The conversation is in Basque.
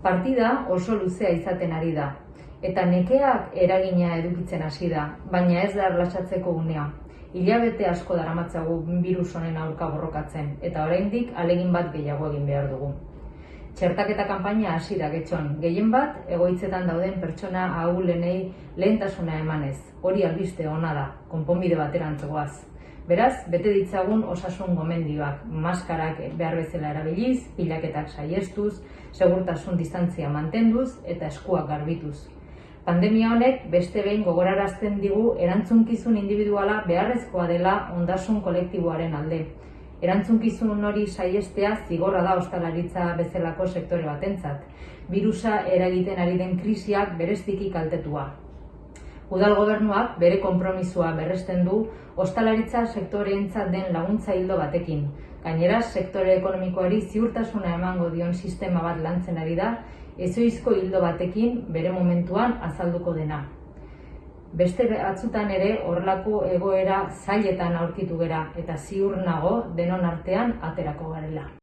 Partida oso luzea izaten ari da, eta nekeak eragina edukitzen hasi da, baina ez da erlaxatzeko unea. Hilabete asko daramatzagu birus honen aurka borrokatzen, eta oraindik ahalegin bat gehiago egin behar dugu. Txertaketa kanpaina hasi da getxon, gehien bat egoitzetan dauden pertsona ahulenei lehentasuna emanez. Hori albiste ona da, konponbide baterantz goaz. Beraz, bete ditzagun osasun gomendioak, maskarak behar bezala erabiliz, pilaketak saihestuz, segurtasun distantzia mantenduz eta eskuak garbituz. Pandemia honek beste behin gogorarazten digu erantzunkizun individuala beharrezkoa dela ondasun kolektiboaren alde. Erantzunkizun hori saihestea zigorra da ostalaritza bezalako sektore batentzat. Birusa eragiten ari den krisiak bereziki kaltetua. Udal gobernuak bere konpromisoa berresten du ostalaritza sektoreentzat den laguntza ildo batekin. Gainera, sektore ekonomikoari ziurtasuna emango dion sistema bat lantzen ari da, ezohizko ildo batekin bere momentuan azalduko dena. Beste batzutan ere horrelako egoera zailetan aurkitu gera eta ziur nago denon artean aterako garela.